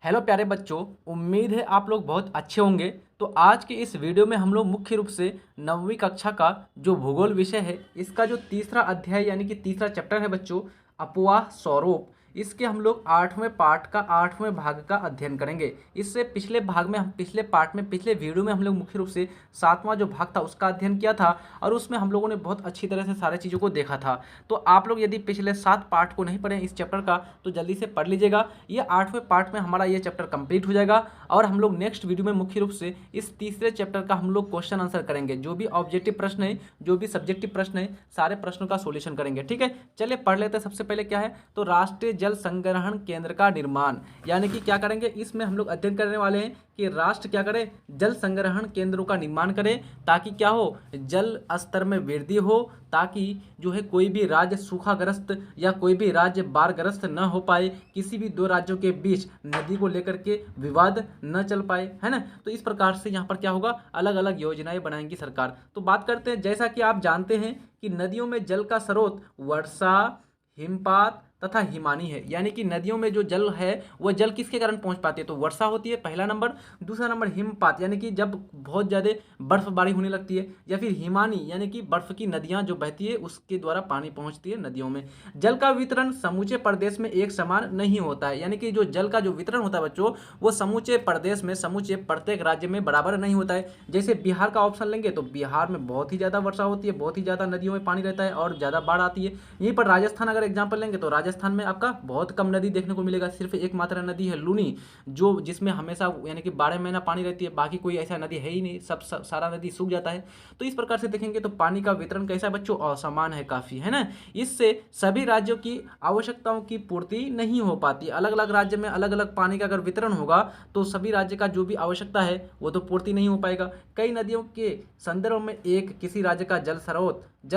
Hello प्यारे बच्चों। उम्मीद है आप लोग बहुत अच्छे होंगे। तो आज के इस वीडियो में हम लोग मुख्य रूप से नवीं कक्षा का जो भूगोल विषय है इसका जो तीसरा अध्याय यानी कि तीसरा चैप्टर है बच्चों, अपवाह स्वरूप, इसके हम लोग 8वें पार्ट का 8वें भाग का अध्ययन करेंगे। इससे पिछले भाग में हम पिछले पार्ट में पिछले वीडियो में हम लोग मुख्य रूप से 7वां जो भाग था उसका अध्ययन किया था और उसमें हम लोगों ने बहुत अच्छी तरह से सारी चीज़ों को देखा था। तो आप लोग यदि पिछले 7 पार्ट को नहीं पढ़े इस चैप्टर का तो जल्दी से पढ़ लीजिएगा। ये 8वें पार्ट में हमारा ये चैप्टर कंप्लीट हो जाएगा और हम लोग नेक्स्ट वीडियो में मुख्य रूप से इस तीसरे चैप्टर का हम लोग क्वेश्चन आंसर करेंगे। जो भी ऑब्जेक्टिव प्रश्न है, जो भी सब्जेक्टिव प्रश्न है, सारे प्रश्नों का सोल्यूशन करेंगे। ठीक है, चलिए पढ़ लेते हैं। सबसे पहले क्या है तो राष्ट्रीय जल संग्रहण केंद्र का निर्माण, यानी कि क्या करेंगे इसमें हम लोग अध्ययन करने वाले हैं कि राष्ट्र क्या करे, जल संग्रहण केंद्रों का निर्माण करे ताकि क्या हो, जल स्तर में वृद्धि हो, ताकि जो है कोई भी राज्य सूखाग्रस्त या कोई भी राज्य बाढ़ग्रस्त न हो पाए, किसी भी दो राज्यों के बीच नदी को लेकर के विवाद न चल पाए, है ना। तो इस प्रकार से यहाँ पर क्या होगा, अलग अलग योजनाएं बनाएंगी सरकार। तो बात करते हैं, जैसा कि आप जानते हैं कि नदियों में जल का स्रोत वर्षा, हिमपात तथा हिमानी है, यानी कि नदियों में जो जल है वह जल किसके कारण पहुंच पाती है तो वर्षा होती है, पहला नंबर। दूसरा नंबर हिमपात, यानी कि जब बहुत ज़्यादा बर्फबारी होने लगती है, या फिर हिमानी यानी कि बर्फ की नदियां जो बहती है उसके द्वारा पानी पहुंचती है नदियों में। जल का वितरण समूचे प्रदेश में एक समान नहीं होता है, यानी कि जो जल का जो वितरण होता है बच्चों वो समूचे प्रदेश में, समूचे प्रत्येक राज्य में बराबर नहीं होता है। जैसे बिहार का ऑप्शन लेंगे तो बिहार में बहुत ही ज़्यादा वर्षा होती है, बहुत ही ज़्यादा नदियों में पानी रहता है और ज़्यादा बाढ़ आती है। यहीं पर राजस्थान अगर एग्जाम्पल लेंगे तो राजस्थान में आपका बहुत कम नदी देखने को मिलेगा, सिर्फ एकमात्र नदी है लूनी, जो जिसमें हमेशा यानी कि 12 महीना पानी रहती है, बाकी कोई ऐसा नदी है ही नहीं, सारा नदी सूख जाता है। तो इस प्रकार से देखेंगे तो पानी का वितरण कैसा है बच्चों, असमान है काफ़ी, है ना। इससे सभी राज्यों की आवश्यकताओं की पूर्ति नहीं हो पाती। अलग अलग राज्य में अलग अलग पानी का अगर वितरण होगा तो सभी राज्य का जो भी आवश्यकता है वो तो पूर्ति नहीं हो पाएगा। कई नदियों के संदर्भ में एक किसी राज्य का जल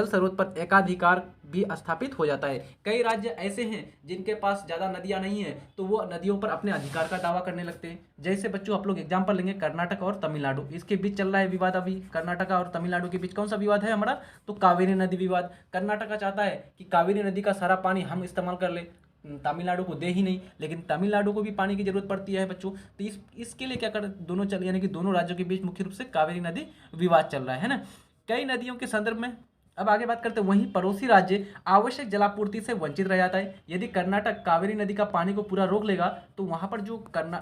स्रोत पर एकाधिकार भी स्थापित हो जाता है। कई राज्य ऐसे हैं जिनके पास ज़्यादा नदियाँ नहीं है तो वो नदियों पर अपने अधिकार का दावा करने लगते हैं। जैसे बच्चों आप लोग एग्जाम्पल लेंगे कर्नाटक और तमिलनाडु, इसके बीच चल रहा है विवाद अभी। कर्नाटक और तमिलनाडु के बीच कौन सा विवाद है हमारा, तो कावेरी नदी विवाद। कर्नाटक चाहता है कि कावेरी नदी का सारा पानी हम इस्तेमाल कर ले, तमिलनाडु को दे ही नहीं, लेकिन तमिलनाडु को भी पानी की जरूरत पड़ती है बच्चों। तो इसके लिए क्या कर दोनों चल, यानी कि दोनों राज्यों के बीच मुख्य रूप से कावेरी नदी विवाद चल रहा है ना। कई नदियों के संदर्भ में अब आगे बात करते हैं, वहीं पड़ोसी राज्य आवश्यक जलापूर्ति से वंचित रह जाता है। यदि कर्नाटक कावेरी नदी का पानी को पूरा रोक लेगा तो वहां पर जो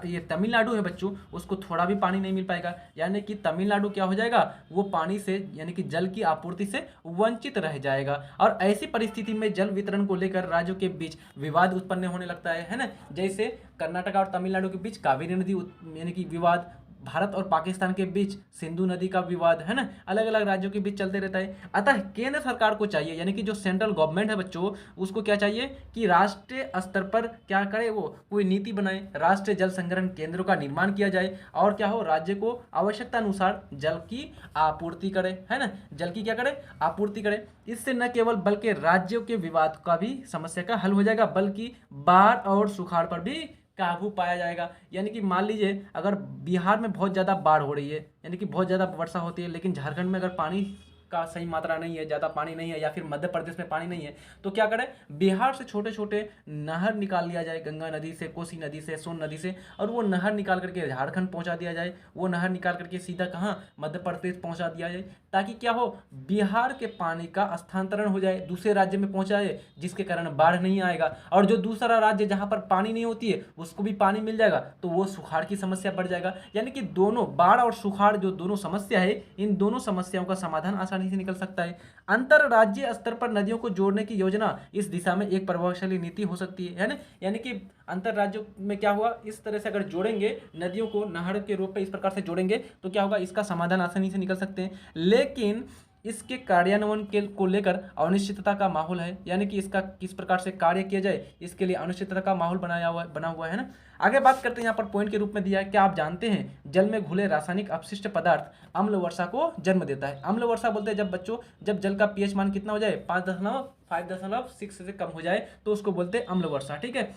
ये तमिलनाडु है बच्चों उसको थोड़ा भी पानी नहीं मिल पाएगा, यानी कि तमिलनाडु क्या हो जाएगा, वो पानी से यानी कि जल की आपूर्ति से वंचित रह जाएगा। और ऐसी परिस्थिति में जल वितरण को लेकर राज्यों के बीच विवाद उत्पन्न होने लगता है ना। जैसे कर्नाटक और तमिलनाडु के बीच कावेरी नदी यानी कि विवाद, भारत और पाकिस्तान के बीच सिंधु नदी का विवाद, है ना, अलग अलग राज्यों के बीच चलते रहता है। अतः केंद्र सरकार को चाहिए, यानी कि जो सेंट्रल गवर्नमेंट है बच्चों उसको क्या चाहिए कि राष्ट्रीय स्तर पर क्या करे, वो कोई नीति बनाए, राष्ट्रीय जल संग्रहण केंद्रों का निर्माण किया जाए और क्या हो, राज्य को आवश्यकता अनुसार जल की आपूर्ति करे, है ना, जल की क्या करे, आपूर्ति करे। इससे न केवल बल्कि राज्यों के विवाद का भी समस्या का हल हो जाएगा, बल्कि बाढ़ और सुखाड़ पर भी काबू पाया जाएगा। यानी कि मान लीजिए अगर बिहार में बहुत ज़्यादा बाढ़ हो रही है, यानी कि बहुत ज़्यादा वर्षा होती है, लेकिन झारखंड में अगर पानी का सही मात्रा नहीं है, ज़्यादा पानी नहीं है, या फिर मध्य प्रदेश में पानी नहीं है, तो क्या करें, बिहार से छोटे छोटे नहर निकाल लिया जाए, गंगा नदी से, कोसी नदी से, सोन नदी से, और वो नहर निकाल करके झारखंड पहुंचा दिया जाए, वो नहर निकाल करके सीधा कहाँ, मध्य प्रदेश पहुंचा दिया जाए, ताकि क्या हो, बिहार के पानी का स्थानांतरण हो जाए, दूसरे राज्य में पहुंचा जाए, जिसके कारण बाढ़ नहीं आएगा। और जो दूसरा राज्य जहां पर पानी नहीं होती है उसको भी पानी मिल जाएगा, तो वो सुखाड़ की समस्या बढ़ जाएगा। यानी कि दोनों बाढ़ और सुखाड़ जो दोनों समस्या है, इन दोनों समस्याओं का समाधान आसानी से निकल सकता है। अंतरराज्यीय स्तर पर नदियों को जोड़ने की योजना इस दिशा में एक प्रभावशाली नीति हो सकती है ना। यानी कि अंतर राज्यों में क्या हुआ, इस तरह से अगर जोड़ेंगे नदियों को, नहर के रूप में इस प्रकार से जोड़ेंगे तो क्या होगा, इसका समाधान आसानी से निकल सकते हैं। लेकिन इसके कार्यान्वयन के को लेकर अनिश्चितता का माहौल है, यानी कि इसका किस प्रकार से कार्य किया जाए इसके लिए अनिश्चितता का माहौल बना हुआ है ना। आगे बात करते हैं, यहाँ पर पॉइंट के रूप में दिया है, क्या आप जानते हैं जल में घुले रासायनिक अपशिष्ट पदार्थ अम्ल वर्षा को जन्म देता है। अम्ल वर्षा बोलते हैं जब बच्चों, जब जल का पीएच मान कितना हो जाए, 5.6 से कम हो जाए तो उसको बोलते हैं अम्ल वर्षा। ठीक है,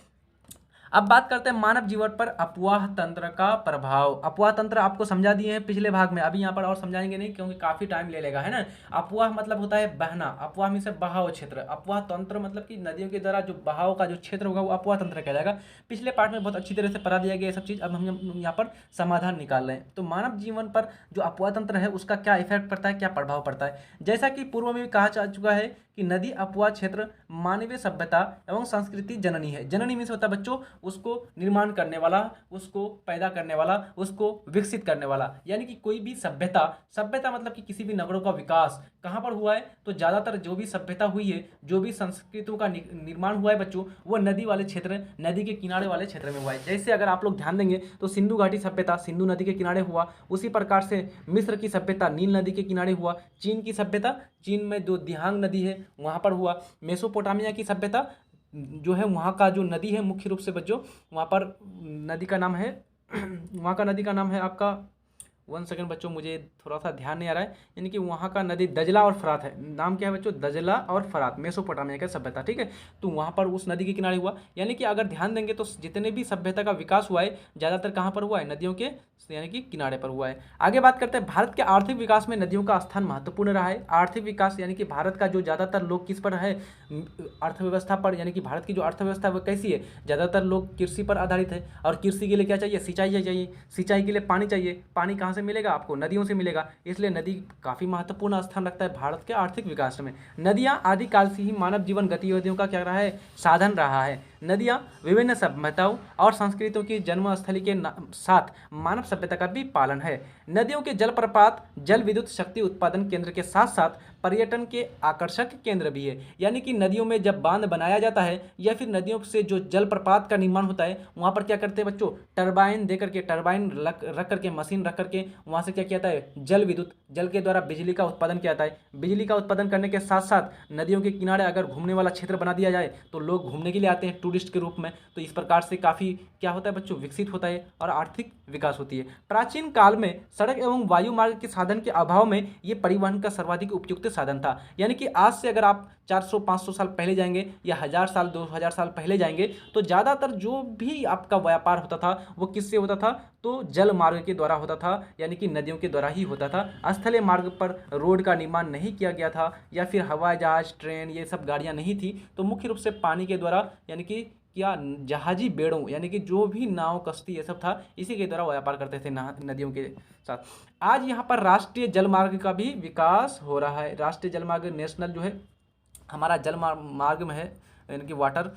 अब बात करते हैं मानव जीवन पर अपवाह तंत्र का प्रभाव। अपवाह तंत्र आपको समझा दिए हैं पिछले भाग में, अभी यहाँ पर और समझाएंगे नहीं क्योंकि काफी टाइम ले लेगा, है ना। अपवाह मतलब होता है बहना, अपवाह में से बहाव क्षेत्र, अपवाह तंत्र मतलब कि नदियों के द्वारा जो बहाव का जो क्षेत्र होगा वो अपवाह तंत्र कहलाएगा। पिछले पार्ट में बहुत अच्छी तरह से पढ़ा दिया गया ये सब चीज। अब हम यहाँ पर समाधान निकाल रहे हैं। तो मानव जीवन पर जो अपवाह तंत्र है उसका क्या इफेक्ट पड़ता है, क्या प्रभाव पड़ता है। जैसा कि पूर्व में भी कहा जा चुका है कि नदी अपवाह क्षेत्र मानवीय सभ्यता एवं संस्कृति जननी है। जननी में से होता है बच्चों उसको निर्माण करने वाला, उसको पैदा करने वाला, उसको विकसित करने वाला। यानी कि कोई भी सभ्यता, सभ्यता मतलब कि किसी भी नगरों का विकास कहाँ पर हुआ है, तो ज्यादातर जो भी सभ्यता हुई है, जो भी संस्कृतियों का निर्माण हुआ है बच्चों, वो नदी वाले क्षेत्र, नदी के किनारे वाले क्षेत्र में हुआ है। जैसे अगर आप लोग ध्यान देंगे तो सिंधु घाटी सभ्यता सिंधु नदी के किनारे हुआ, उसी प्रकार से मिस्र की सभ्यता नील नदी के किनारे हुआ, चीन की सभ्यता चीन में जो दिहांग नदी है वहाँ पर हुआ, मेसोपोटामिया की सभ्यता जो है वहाँ का जो नदी है मुख्य रूप से बच्चों, वहाँ पर नदी का नाम है वहाँ का नदी का नाम है आपका, 1 सेकंड बच्चों मुझे थोड़ा सा ध्यान नहीं आ रहा है, यानी कि वहाँ का नदी दजला और फरात है। नाम क्या है बच्चों, दजला और फरात, मेसोपोटामिया का सभ्यता, ठीक है। तो वहाँ पर उस नदी के किनारे हुआ। यानी कि अगर ध्यान देंगे तो जितने भी सभ्यता का विकास हुआ है ज़्यादातर कहाँ पर हुआ है, नदियों के यानी कि किनारे पर हुआ है। आगे बात करते हैं भारत के आर्थिक विकास में नदियों का स्थान महत्वपूर्ण रहा है। आर्थिक विकास यानी कि भारत का जो ज़्यादातर लोग किस पर है, अर्थव्यवस्था पर, यानी कि भारत की जो अर्थव्यवस्था है वो कैसी है, ज़्यादातर लोग कृषि पर आधारित है। और कृषि के लिए क्या चाहिए, सिंचाई चाहिए, सिंचाई के लिए पानी चाहिए। पानी कहाँ से मिलेगा आपको, नदियों से मिलेगा। इसलिए नदी काफ़ी महत्वपूर्ण स्थान रखता है भारत के आर्थिक विकास में। नदियाँ आदिकाल से ही मानव जीवन गतिविधियों का क्या रहा है, साधन रहा है। नदियाँ विभिन्न सभ्यताओं और संस्कृतियों की जन्मस्थली के साथ मानव सभ्यता का भी पालन है। नदियों के जलप्रपात जल विद्युत शक्ति उत्पादन केंद्र के साथ साथ पर्यटन के आकर्षक केंद्र भी है। यानी कि नदियों में जब बांध बनाया जाता है या फिर नदियों से जो जलप्रपात का निर्माण होता है वहाँ पर क्या करते हैं बच्चों, टरबाइन दे करके, टरबाइन रख करके, मशीन रख करके वहाँ से क्या किया जाता है, जल विद्युत, जल के द्वारा बिजली का उत्पादन किया जाता है। बिजली का उत्पादन करने के साथ साथ नदियों के किनारे अगर घूमने वाला क्षेत्र बना दिया जाए तो लोग घूमने के लिए आते हैं टूरिस्ट के रूप में। तो इस प्रकार से काफ़ी क्या होता है बच्चों, विकसित होता है और आर्थिक विकास होती है। प्राचीन काल में सड़क एवं वायु मार्ग के साधन के अभाव में ये परिवहन का सर्वाधिक उपयुक्त साधन था। यानी कि आज से अगर आप 400-500 साल पहले जाएंगे या 1000 साल 2000 साल पहले जाएंगे तो ज़्यादातर जो भी आपका व्यापार होता था वो किससे होता था, तो जल मार्ग के द्वारा होता था, यानी कि नदियों के द्वारा ही होता था। स्थलीय मार्ग पर रोड का निर्माण नहीं किया गया था या फिर हवाई जहाज, ट्रेन, ये सब गाड़ियाँ नहीं थी। तो मुख्य रूप से पानी के द्वारा, यानी कि क्या जहाजी बेड़ों, यानी कि जो भी नाव, कश्ती, ये सब था, इसी के द्वारा व्यापार करते थे नदियों के साथ। आज यहाँ पर राष्ट्रीय जलमार्ग का भी विकास हो रहा है। राष्ट्रीय जलमार्ग नेशनल जो है हमारा जल मार्ग में है, यानी कि वाटर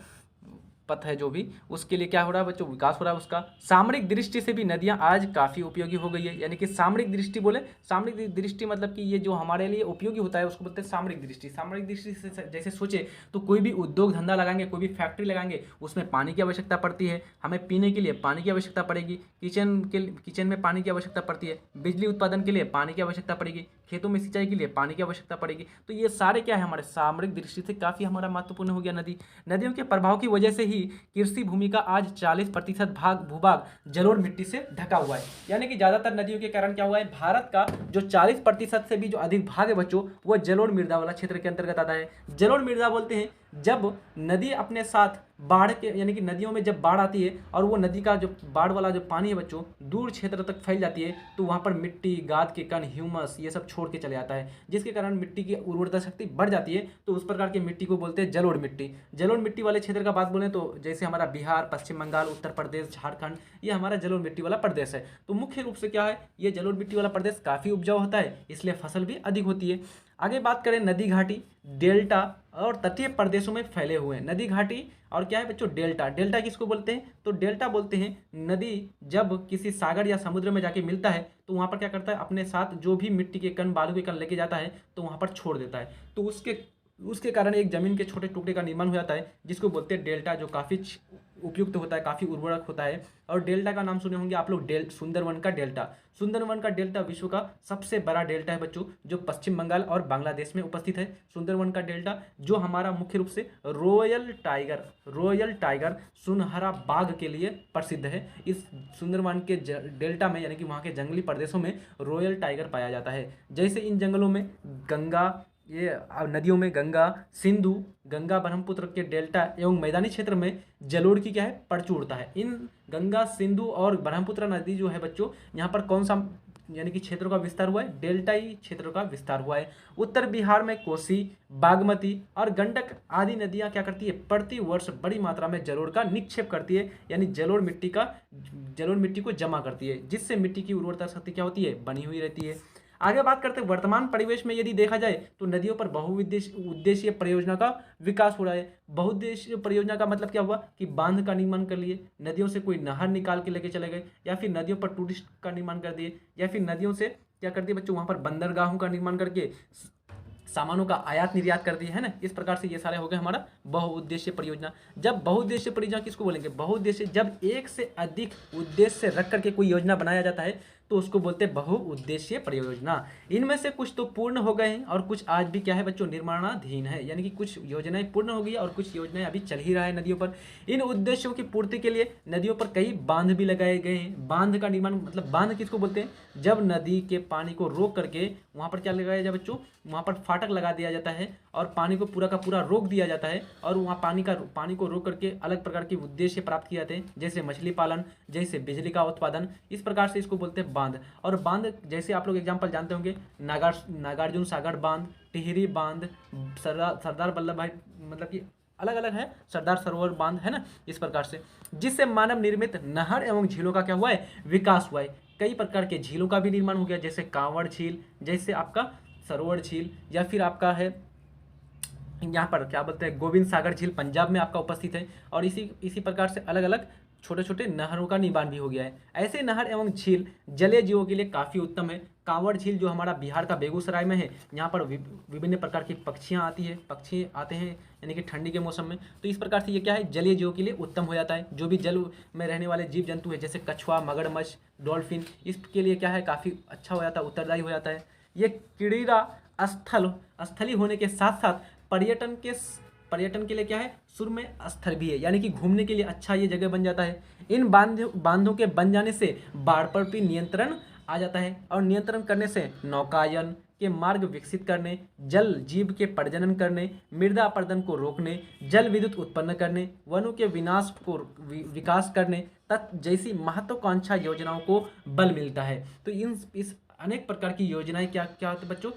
पथ है जो भी, उसके लिए क्या हो रहा है बच्चों, विकास हो रहा है उसका। सामरिक दृष्टि से भी नदियां आज काफ़ी उपयोगी हो गई है। यानी कि सामरिक दृष्टि बोले, सामरिक दृष्टि मतलब कि ये जो हमारे लिए उपयोगी होता है उसको बोलते हैं सामरिक दृष्टि। सामरिक दृष्टि से जैसे सोचे तो कोई भी उद्योग धंधा लगाएंगे, कोई भी फैक्ट्री लगाएंगे, उसमें पानी की आवश्यकता पड़ती है। हमें पीने के लिए पानी की आवश्यकता पड़ेगी, किचन में पानी की आवश्यकता पड़ती है, बिजली उत्पादन के लिए पानी की आवश्यकता पड़ेगी, खेतों में सिंचाई के लिए पानी की आवश्यकता पड़ेगी। तो ये सारे क्या है, हमारे सामरिक दृष्टि से काफ़ी हमारा महत्वपूर्ण हो गया नदी। नदियों के प्रभाव की वजह से ही कृषि भूमि का आज 40% भूभाग जलोढ़ मिट्टी से ढका हुआ है। यानी कि ज़्यादातर नदियों के कारण क्या हुआ है, भारत का जो 40% से भी जो अधिक भाग है बच्चों, वो जलोढ़ मृदा वाला क्षेत्र के अंतर्गत आता है। जलोढ़ मृदा बोलते हैं जब नदी अपने साथ बाढ़ के, यानी कि नदियों में जब बाढ़ आती है और वो नदी का जो बाढ़ वाला जो पानी है बच्चों दूर क्षेत्र तक फैल जाती है, तो वहाँ पर मिट्टी, गाद के कण, ह्यूमस, ये सब छोड़ के चले जाता है, जिसके कारण मिट्टी की उर्वरता शक्ति बढ़ जाती है। तो उस प्रकार की मिट्टी को बोलते हैं जलोढ़ मिट्टी। जलोढ़ मिट्टी वाले क्षेत्र का बात बोलें तो जैसे हमारा बिहार, पश्चिम बंगाल, उत्तर प्रदेश, झारखंड, ये हमारा जलोढ़ मिट्टी वाला प्रदेश है। तो मुख्य रूप से क्या है, ये जलोढ़ मिट्टी वाला प्रदेश काफ़ी उपजाऊ होता है, इसलिए फसल भी अधिक होती है। आगे बात करें नदी घाटी, डेल्टा और तटीय प्रदेशों में फैले हुए हैं। नदी घाटी और क्या है बच्चों, डेल्टा। डेल्टा किसको बोलते हैं, तो डेल्टा बोलते हैं नदी जब किसी सागर या समुद्र में जाके मिलता है तो वहाँ पर क्या करता है, अपने साथ जो भी मिट्टी के कण, बालू के कण लेके जाता है तो वहाँ पर छोड़ देता है। तो उसके कारण एक जमीन के छोटे टुकड़े का निर्माण हो जाता है, जिसको बोलते हैं डेल्टा, जो काफ़ी उपयुक्त होता है, काफ़ी उर्वरक होता है। और डेल्टा का नाम सुने होंगे आप लोग, सुंदरवन का डेल्टा। सुंदरवन का डेल्टा विश्व का सबसे बड़ा डेल्टा है बच्चों, जो पश्चिम बंगाल और बांग्लादेश में उपस्थित है। सुंदरवन का डेल्टा जो हमारा मुख्य रूप से रॉयल टाइगर सुनहरा बाघ के लिए प्रसिद्ध है। इस सुंदरवन के डेल्टा में, यानी कि वहाँ के जंगली प्रदेशों में रॉयल टाइगर पाया जाता है। जैसे इन जंगलों में गंगा, ये नदियों में गंगा, सिंधु, गंगा ब्रह्मपुत्र के डेल्टा एवं मैदानी क्षेत्र में जलोढ़ की क्या है प्रचुरता है। इन गंगा, सिंधु और ब्रह्मपुत्र नदी जो है बच्चों, यहाँ पर कौन सा यानी कि क्षेत्रों का विस्तार हुआ है, डेल्टाई क्षेत्रों का विस्तार हुआ है। उत्तर बिहार में कोसी, बागमती और गंडक आदि नदियाँ क्या करती है, प्रति वर्ष बड़ी मात्रा में जलोढ़ का निक्षेप करती है, यानी जलोढ़ मिट्टी को जमा करती है, जिससे मिट्टी की उर्वरता शक्ति क्या होती है, बनी हुई रहती है। आगे बात करते हैं वर्तमान परिवेश में यदि देखा जाए तो नदियों पर बहुउद्देशीय परियोजना का विकास हो रहा है। बहुउद्देशीय परियोजना का मतलब क्या हुआ कि बांध का निर्माण कर लिए, नदियों से कोई नहर निकाल के लेके चले गए, या फिर नदियों पर टूरिस्ट का निर्माण कर दिए, या फिर नदियों से क्या कर दिए बच्चों, वहाँ पर बंदरगाहों का निर्माण करके सामानों का आयात निर्यात कर दिया है ना। इस प्रकार से ये सारे हो गए हमारा बहुउद्देशीय परियोजना। जब बहुउद्देशीय परियोजना किसको बोलेंगे, बहुउद्देशीय जब एक से अधिक उद्देश्य रख करके कोई योजना बनाया जाता है तो उसको बोलते हैं बहुउद्देशीय परियोजना। इनमें से कुछ तो पूर्ण हो गए हैं और कुछ आज भी क्या है बच्चों, निर्माणाधीन है, यानी कि कुछ योजनाएं पूर्ण हो गई और कुछ योजनाएं अभी चल ही रहा है नदियों पर। इन उद्देश्यों की पूर्ति के लिए नदियों पर कई बांध भी लगाए गए हैं। बांध का निर्माण मतलब बांध किसको बोलते हैं, जब नदी के पानी को रोक करके वहाँ पर क्या लगाया जाए बच्चों, वहाँ पर फाटक लगा दिया जाता है और पानी को पूरा का पूरा रोक दिया जाता है, और वहाँ पानी को रोक करके अलग प्रकार के उद्देश्य प्राप्त किए जाते हैं, जैसे मछली पालन, जैसे बिजली का उत्पादन। इस प्रकार से इसको बोलते हैं बांध। और बांध जैसे आप लोग एग्जाम्पल जानते होंगे, नागार्जुन सागर बांध, टिहरी बांध, सरदार वल्लभ भाई मतलब कि अलग अलग है, सरदार सरोवर बांध है ना। इस प्रकार से जिससे मानव निर्मित नहर एवं झीलों का क्या हुआ है, विकास हुआ है। कई प्रकार के झीलों का भी निर्माण हो गया, जैसे कांवड़ झील, जैसे आपका सरोवर झील, या फिर आपका है यहाँ पर क्या बोलते हैं गोविंद सागर झील पंजाब में आपका उपस्थित है। और इसी प्रकार से अलग अलग छोटे छोटे नहरों का निर्माण भी हो गया है। ऐसे नहर एवं झील जलीय जीवों के लिए काफ़ी उत्तम है। कांवड़ झील जो हमारा बिहार का बेगूसराय में है, यहाँ पर विभिन्न प्रकार की पक्षी आते हैं यानी कि ठंडी के मौसम में। तो इस प्रकार से ये क्या है, जलीय जीवों के लिए उत्तम हो जाता है। जो भी जल में रहने वाले जीव जंतु है, जैसे कछुआ, मगरमच्छ, डॉल्फिन, इसके लिए क्या है काफ़ी अच्छा हो जाता है, उत्तरदायी हो जाता है। ये क्रीड़ा स्थली होने के साथ साथ पर्यटन के लिए क्या है, सुरम्य स्थल भी है, यानी कि घूमने के लिए अच्छा ये जगह बन जाता है। इन बांधों के बन जाने से बाढ़ पर भी नियंत्रण आ जाता है, और नियंत्रण करने से नौकायन के मार्ग विकसित करने, जल जीव के प्रजनन करने, मृदा अपरदन को रोकने, जल विद्युत उत्पन्न करने, वनों के विनाश को विकास करने तक जैसी महत्वाकांक्षा योजनाओं को बल मिलता है। तो इस अनेक प्रकार की योजनाएं क्या क्या होती है बच्चों,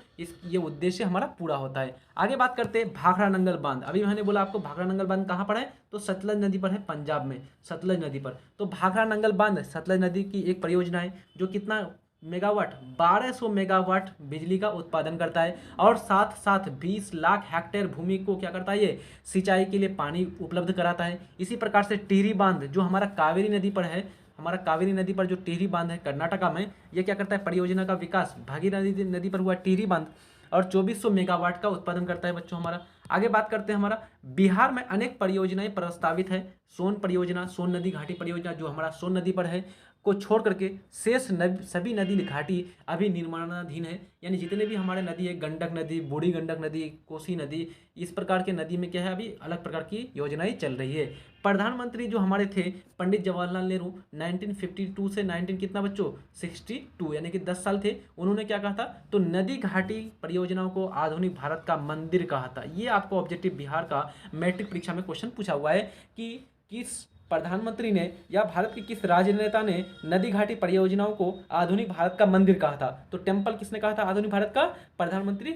ये उद्देश्य हमारा पूरा होता है। आगे बात करते हैं भाखड़ा नंगल बांध। अभी मैंने बोला आपको भाखड़ा नंगल बांध कहाँ पर है, तो सतलज नदी पर है, पंजाब में सतलज नदी पर। तो भाखड़ा नंगल बांध सतलज नदी की एक परियोजना है जो कितना मेगावाट, 1200 मेगावाट बिजली का उत्पादन करता है, और साथ साथ 20 लाख हेक्टेयर भूमि को क्या करता है, ये सिंचाई के लिए पानी उपलब्ध कराता है। इसी प्रकार से टिहरी बांध जो हमारा कावेरी नदी पर है, हमारा कावेरी नदी पर जो टिहरी बांध है कर्नाटका में, ये क्या करता है, परियोजना का विकास भागीरथी नदी पर हुआ टिहरी बांध, और 2400 मेगावाट का उत्पादन करता है बच्चों हमारा। आगे बात करते हैं हमारा बिहार में अनेक परियोजनाएं प्रस्तावित है। सोन परियोजना, सोन नदी घाटी परियोजना जो हमारा सोन नदी पर है को छोड़ करके शेष सभी नदी घाटी अभी निर्माणाधीन है, यानी जितने भी हमारे नदी है, गंडक नदी, बूढ़ी गंडक नदी, कोसी नदी, इस प्रकार के नदी में क्या है, अभी अलग प्रकार की योजनाएं चल रही है। प्रधानमंत्री जो हमारे थे पंडित जवाहरलाल नेहरू 1952 से 19 कितना बच्चों 62 यानी कि 10 साल थे। उन्होंने क्या कहा था, तो नदी घाटी परियोजनाओं को आधुनिक भारत का मंदिर कहा था। ये आपको ऑब्जेक्टिव बिहार का मैट्रिक परीक्षा में क्वेश्चन पूछा हुआ है कि किस प्रधानमंत्री ने या भारत के किस राजनेता ने नदी घाटी परियोजनाओं को आधुनिक भारत का मंदिर कहा था। तो टेम्पल किसने कहा था आधुनिक भारत का, प्रधानमंत्री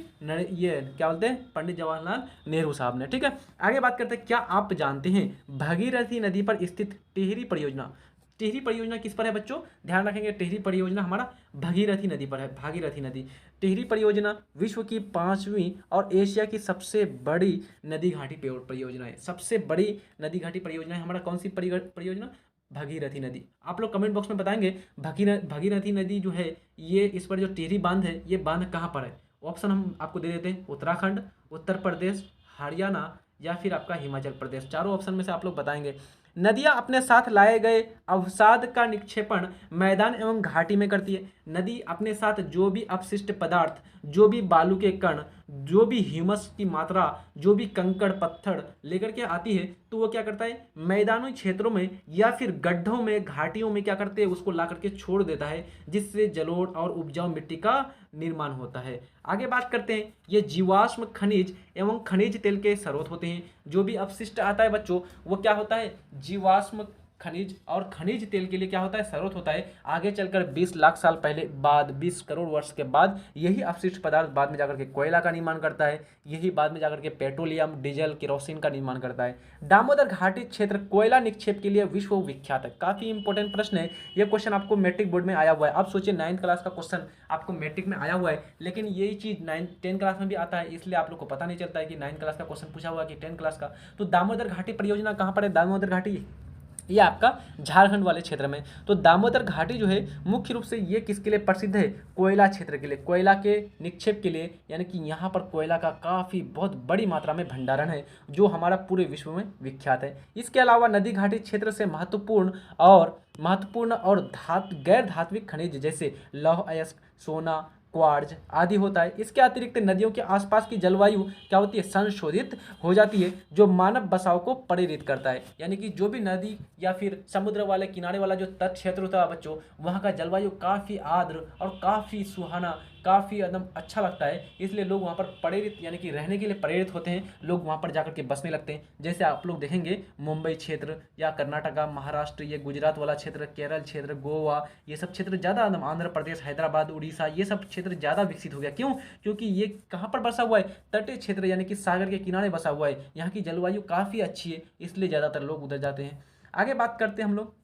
ये क्या बोलते हैं, पंडित जवाहरलाल नेहरू साहब ने। ठीक है, आगे बात करते हैं, क्या आप जानते हैं भगीरथी नदी पर स्थित टिहरी परियोजना, टिहरी परियोजना किस पर है बच्चों, ध्यान रखेंगे, टिहरी परियोजना हमारा भगीरथी नदी पर है। भागीरथी नदी टिहरी परियोजना विश्व की 5वीं और एशिया की सबसे बड़ी नदी घाटी परियोजना है। सबसे बड़ी नदी घाटी परियोजना है हमारा कौन सी परियोजना, भगीरथी नदी। आप लोग कमेंट बॉक्स में बताएंगे भगीरथी नदी जो है, ये इस पर जो टिहरी बांध है, ये बांध कहाँ पर है। ऑप्शन हम आपको दे देते हैं, उत्तराखंड, उत्तर प्रदेश, हरियाणा या फिर आपका हिमाचल प्रदेश। चारों ऑप्शन में से आप लोग बताएंगे। नदियां अपने साथ लाए गए अवसाद का निक्षेपण मैदान एवं घाटी में करती है। नदी अपने साथ जो भी अपशिष्ट पदार्थ, जो भी बालू के कण, जो भी ह्यूमस की मात्रा, जो भी कंकड़ पत्थर लेकर के आती है, तो वो क्या करता है, मैदानी क्षेत्रों में या फिर गड्ढों में, घाटियों में क्या करते हैं, उसको ला करके छोड़ देता है, जिससे जलोढ़ और उपजाऊ मिट्टी का निर्माण होता है। आगे बात करते हैं, ये जीवाश्म खनिज एवं खनिज तेल के स्रोत होते हैं। जो भी अपशिष्ट आता है बच्चों, वो क्या होता है, जीवाश्म खनिज और खनिज तेल के लिए क्या होता है, स्रोत होता है। आगे चलकर 20 लाख साल पहले बाद, 20 करोड़ वर्ष के बाद यही अपशिष्ट पदार्थ बाद में जाकर के कोयला का निर्माण करता है, यही बाद में जाकर के पेट्रोलियम, डीजल, केरोसिन का निर्माण करता है। दामोदर घाटी क्षेत्र कोयला निक्षेप के लिए विश्व विख्यात है। काफी इंपॉर्टेंट प्रश्न है, ये क्वेश्चन आपको मैट्रिक बोर्ड में आया हुआ है। आप सोचिए 9th क्लास का क्वेश्चन आपको मैट्रिक में आया हुआ है, लेकिन यही चीज 10th क्लास में भी आता है, इसलिए आप लोग को पता नहीं चलता है कि 9th क्लास का क्वेश्चन पूछा हुआ है कि 10th क्लास का। तो दामोदर घाटी परियोजना कहाँ पर है, दामोदर घाटी ये आपका झारखंड वाले क्षेत्र में। तो दामोदर घाटी जो है मुख्य रूप से ये किसके लिए प्रसिद्ध है, कोयला क्षेत्र के लिए, कोयला के निक्षेप के लिए, यानी कि यहाँ पर कोयला का काफ़ी बहुत बड़ी मात्रा में भंडारण है, जो हमारा पूरे विश्व में विख्यात है। इसके अलावा नदी घाटी क्षेत्र से महत्वपूर्ण और गैर धात्विक खनिज जैसे लौह अयस्क, सोना, क्वार्ज आदि होता है। इसके अतिरिक्त नदियों के आसपास की जलवायु क्या होती है, संशोधित हो जाती है, जो मानव बसाव को प्रेरित करता है। यानी कि जो भी नदी या फिर समुद्र वाले किनारे वाला जो तट क्षेत्र होता है बच्चों, वहाँ का जलवायु काफ़ी आर्द्र और काफ़ी सुहाना, काफ़ी एकदम अच्छा लगता है, इसलिए लोग वहाँ पर प्रेरित यानी कि रहने के लिए प्रेरित होते हैं, लोग वहाँ पर जाकर के बसने लगते हैं। जैसे आप लोग देखेंगे मुंबई क्षेत्र या कर्नाटका, महाराष्ट्र, ये गुजरात वाला क्षेत्र, केरल क्षेत्र, गोवा, ये सब क्षेत्र ज़्यादा, आंध्र प्रदेश, हैदराबाद, उड़ीसा, ये सब क्षेत्र ज़्यादा विकसित हो गया। क्यों, क्योंकि ये कहाँ पर बसा हुआ है, तटीय क्षेत्र यानी कि सागर के किनारे बसा हुआ है, यहाँ की जलवायु काफ़ी अच्छी है, इसलिए ज़्यादातर लोग उधर जाते हैं। आगे बात करते हैं हम लोग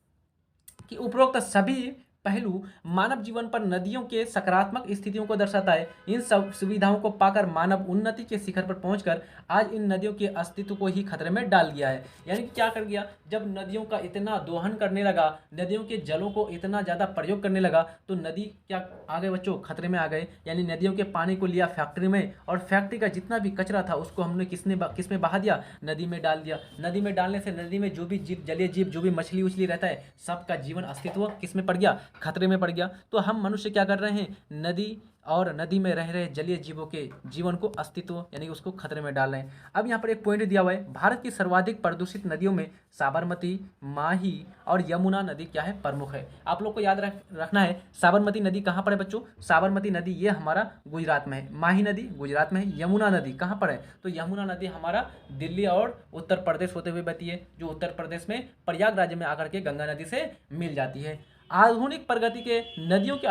कि उपरोक्त सभी पहलू मानव जीवन पर नदियों के सकारात्मक स्थितियों को दर्शाता है। इन सब सुविधाओं को पाकर मानव उन्नति के शिखर पर पहुंचकर आज इन नदियों के अस्तित्व को ही खतरे में डाल दिया है। यानी कि क्या कर गया, जब नदियों का इतना दोहन करने लगा, नदियों के जलों को इतना ज़्यादा प्रयोग करने लगा, तो नदी क्या आ गए बच्चों, खतरे में आ गए। यानी नदियों के पानी को लिया फैक्ट्री में, और फैक्ट्री का जितना भी कचरा था उसको हमने किस में बहा दिया, नदी में डाल दिया। नदी में डालने से नदी में जो भी जीव, जलीय जीव, जो भी मछली उछली रहता है, सबका जीवन अस्तित्व किस में पड़ गया, खतरे में पड़ गया। तो हम मनुष्य क्या कर रहे हैं, नदी और नदी में रह रहे जलीय जीवों के जीवन को, अस्तित्व यानी उसको खतरे में डाल रहे हैं। अब यहाँ पर एक पॉइंट दिया हुआ है, भारत की सर्वाधिक प्रदूषित नदियों में साबरमती, माही और यमुना नदी क्या है, प्रमुख है। आप लोग को याद रखना है, साबरमती नदी कहाँ पर है बच्चों, साबरमती नदी ये हमारा गुजरात में है, माही नदी गुजरात में है, यमुना नदी कहाँ पर है, तो यमुना नदी हमारा दिल्ली और उत्तर प्रदेश होते हुए बहती है, जो उत्तर प्रदेश में प्रयागराज में आकर के गंगा नदी से मिल जाती है। आधुनिक प्रगति के नदियों के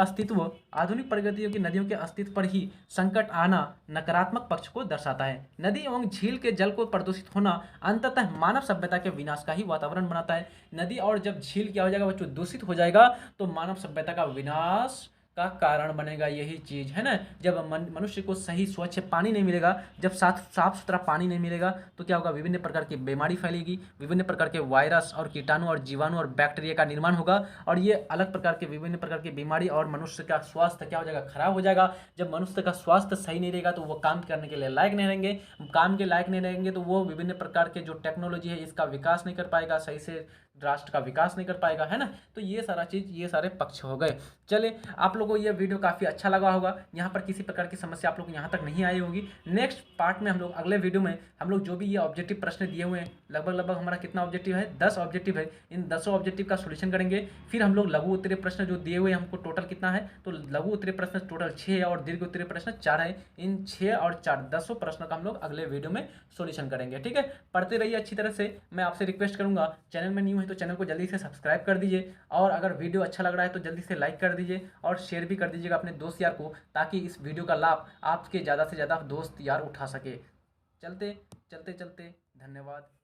अस्तित्व पर ही संकट आना नकारात्मक पक्ष को दर्शाता है। नदी एवं झील के जल को प्रदूषित होना अंततः मानव सभ्यता के विनाश का ही वातावरण बनाता है। नदी और जब झील क्या हो जाएगा बच्चों, दूषित हो जाएगा, तो मानव सभ्यता का विनाश का कारण बनेगा। यही चीज है ना, जब मनुष्य को सही स्वच्छ पानी नहीं मिलेगा, जब साफ सुथरा पानी नहीं मिलेगा, तो क्या होगा, विभिन्न प्रकार की बीमारी फैलेगी, विभिन्न प्रकार के वायरस और कीटाणु और जीवाणु और बैक्टीरिया का निर्माण होगा, और ये अलग प्रकार के विभिन्न प्रकार की बीमारी, और मनुष्य का स्वास्थ्य क्या हो जाएगा, खराब हो जाएगा। जब मनुष्य का स्वास्थ्य सही नहीं रहेगा, तो वो काम करने के लिए लायक नहीं रहेंगे, काम के लायक नहीं रहेंगे, तो वो विभिन्न प्रकार के जो टेक्नोलॉजी है इसका विकास नहीं कर पाएगा, सही से राष्ट्र का विकास नहीं कर पाएगा, है ना। तो ये सारा चीज, ये सारे पक्ष हो गए। चले, आप लोगों को ये वीडियो काफ़ी अच्छा लगा होगा, यहाँ पर किसी प्रकार की समस्या आप लोग यहाँ तक नहीं आई होगी। नेक्स्ट पार्ट में हम लोग, अगले वीडियो में हम लोग जो भी ये ऑब्जेक्टिव प्रश्न दिए हुए हैं, लगभग हमारा कितना ऑब्जेक्टिव है, 10 ऑब्जेक्टिव है, इन 10 ऑब्जेक्टिव का सोल्यूशन करेंगे। फिर हम लोग लघु उत्तरीय प्रश्न जो दिए हुए हैं हमको, टोटल कितना है, तो लघु उत्तरीय प्रश्न टोटल 6 है, और दीर्घ उत्तरीय प्रश्न 4 है। इन 6 और 4 10 प्रश्नों का हम लोग अगले वीडियो में सोल्यूशन करेंगे। ठीक है, पढ़ते रहिए अच्छी तरह से। मैं आपसे रिक्वेस्ट करूंगा, चैनल में न्यू है तो चैनल को जल्दी से सब्सक्राइब कर दीजिए, और अगर वीडियो अच्छा लग रहा है तो जल्दी से लाइक कर दीजिए और शेयर भी कर दीजिएगा अपने दोस्त यार को, ताकि इस वीडियो का लाभ आपके ज़्यादा से ज़्यादा दोस्त यार उठा सके। चलते चलते धन्यवाद।